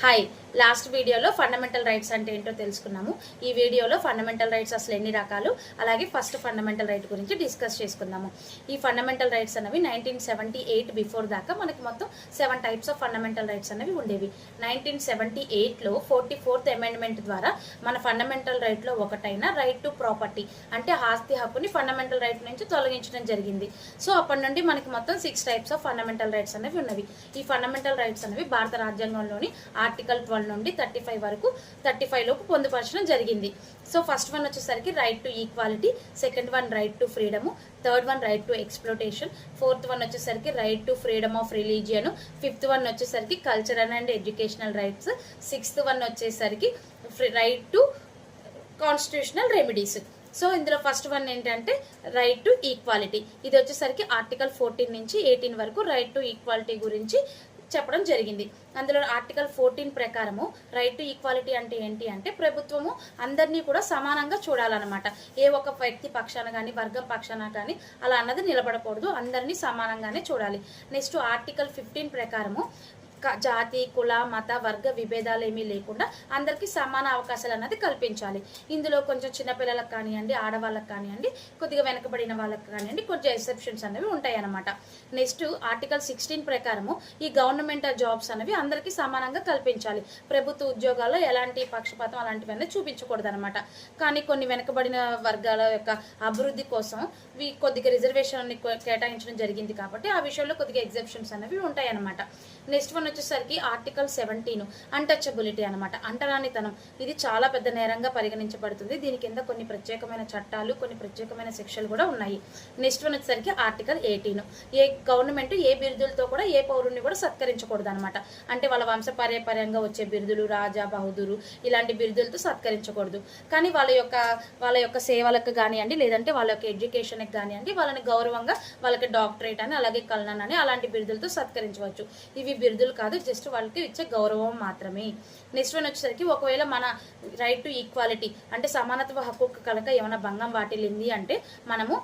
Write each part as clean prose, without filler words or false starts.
Hi last వీడియోలో fundamental rights అంటే ఏంటో తెలుసుకున్నాము. ఈ వీడియోలో ఫండమెంటల్ రైట్స్ అసలు ఎన్ని రకాలు, అలాగే ఫస్ట్ ఫండమెంటల్ రైట్ గురించి డిస్కస్ చేసుకుందాము. ఈ ఫండమెంటల్ రైట్స్ అనేవి 1978 బిఫోర్ దాకా మనకి మొత్తం 7 టైప్స్ ఆఫ్ ఫండమెంటల్ రైట్స్ అనేవి ఉండేవి. 1978లో 44th అమెండ్మెంట్ ద్వారా మన ఫండమెంటల్ రైట్లో ఒకటైన రైట్ టు ప్రాపర్టీ అంటే ఆస్తి హక్కుని ఫండమెంటల్ రైట్ నుంచి తొలగించడం జరిగింది. సో అప్పటి నుండి మనకి మొత్తం 6 టైప్స్ ఆఫ్ ఫండమెంటల్ రైట్స్ అనేవి ఉన్నవి. ఈ ఫండమెంటల్ రైట్స్ అనేవి భారత రాజ్యాంగంలోని ఆర్టికల్ 12 నుండి 35 వరకు 35 లోపు పొందుపరచడం జరిగింది. సో ఫస్ట్ వన్ వచ్చేసరికి right to equality, second one right to freedom, third one right to exploitation, fourth one వచ్చేసరికి right to freedom of religion, fifth one వచ్చేసరికి cultural and educational rights, sixth one వచ్చేసరికి right to constitutional remedies. So ఇందులో first one ఏంటంటే right to equality. ఇది వచ్చేసరికి article 14 నుంచి 18 వరకు right to equality గురించి చెప్పడం జరిగింది. అందులో ఆర్టికల్ 14 ప్రకారము రైట్ టు ఈక్వాలిటీ అంటే ఏంటి అంటే ప్రభుత్వము అందరినీ కూడా సమానంగా చూడాలన్నమాట. ఏ ఒక్క వ్యక్తి పక్షాన కానీ వర్గం పక్షాన కానీ అలా అన్నది నిలబడకూడదు, అందరినీ సమానంగానే చూడాలి. నెక్స్ట్ ఆర్టికల్ 15 ప్రకారము జాతి కుల మత వర్గ విభేదాలు ఏమీ లేకుండా అందరికీ సమాన అవకాశాలు అన్నది కల్పించాలి. ఇందులో కొంచెం చిన్నపిల్లలకు కానివ్వండి, ఆడవాళ్ళకి కానివ్వండి, కొద్దిగా వెనకబడిన వాళ్ళకి కానివ్వండి కొంచెం ఎక్సెప్షన్స్ అనేవి ఉంటాయి అన్నమాట. నెక్స్ట్ ఆర్టికల్ 16 ప్రకారము ఈ గవర్నమెంటల్ జాబ్స్ అనేవి అందరికీ సమానంగా కల్పించాలి. ప్రభుత్వ ఉద్యోగాల్లో ఎలాంటి పక్షపాతం అలాంటివన్నీ చూపించకూడదు అనమాట. కానీ కొన్ని వెనకబడిన వర్గాల యొక్క అభివృద్ధి కోసం కొద్దిగా రిజర్వేషన్ కేటాయించడం జరిగింది కాబట్టి ఆ విషయంలో కొద్దిగా ఎగ్జెప్షన్స్ అనేవి ఉంటాయి అన్నమాట. నెక్స్ట్ వన్ వచ్చేసరికి ఆర్టికల్ 17 అన్టచబిలిటీ అనమాట, అంటరానితనం. ఇది చాలా పెద్ద నేరంగా పరిగణించబడుతుంది. దీని కింద కొన్ని ప్రత్యేకమైన చట్టాలు, కొన్ని ప్రత్యేకమైన శిక్షలు కూడా ఉన్నాయి. నెక్స్ట్ వన్ వచ్చేసరికి ఆర్టికల్ 18 ఏ గవర్నమెంట్ ఏ బిరుదులతో కూడా ఏ పౌరుని కూడా సత్కరించకూడదు అనమాట. అంటే వాళ్ళ వంశపార్యపర్యంగా వచ్చే బిరుదులు, రాజా బహదూరు ఇలాంటి బిరుదులతో సత్కరించకూడదు. కానీ వాళ్ళ యొక్క సేవలకు కానివ్వండి, లేదంటే వాళ్ళ యొక్క ఎడ్యుకేషన్కి కానివ్వండి, వాళ్ళని గౌరవంగా వాళ్ళకి డాక్టరేట్ అని అలాగే కల్నన్ అని అలాంటి బిరుదులతో సత్కరించవచ్చు. ఇవి బిరుదులు కాదు, జస్ట్ వాళ్ళకి ఇచ్చే గౌరవం మాత్రమే. నెక్స్ట్ వన్ వచ్చేసరికి ఒకవేళ మన రైట్ టు ఈక్వాలిటీ అంటే సమానత్వ హక్కు కనుక ఏమైనా భంగం వాటిల్లింది అంటే మనము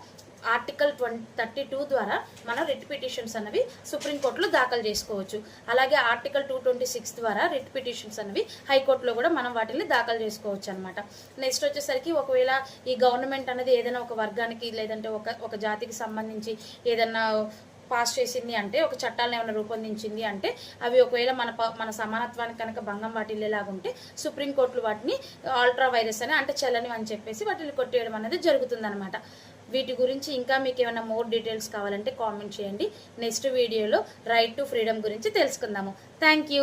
ఆర్టికల్ 32 ద్వారా మనం రిట్ పిటిషన్స్ అనేవి సుప్రీంకోర్టులో దాఖలు చేసుకోవచ్చు. అలాగే ఆర్టికల్ 226 ద్వారా రిట్ పిటిషన్స్ అనేవి హైకోర్టులో కూడా మనం వాటిని దాఖలు చేసుకోవచ్చు అనమాట. నెక్స్ట్ వచ్చేసరికి ఒకవేళ ఈ గవర్నమెంట్ అనేది ఏదైనా ఒక వర్గానికి లేదంటే ఒక జాతికి సంబంధించి ఏదైనా పాస్ చేసింది అంటే ఒక చట్టాలను ఏమైనా రూపొందించింది అంటే అవి ఒకవేళ మన సమానత్వానికి కనుక భంగం వాటిల్లేలాగుంటే సుప్రీంకోర్టులు వాటిని ఆల్ట్రా వైరస్ అని అంటే చెల్లని అని చెప్పేసి వాటిని కొట్టేయడం అనేది జరుగుతుందన్నమాట. వీటి గురించి ఇంకా మీకు ఏమైనా మోర్ డీటెయిల్స్ కావాలంటే కామెంట్ చేయండి. నెక్స్ట్ వీడియోలో రైట్ టు ఫ్రీడమ్ గురించి తెలుసుకుందాము. Thank you.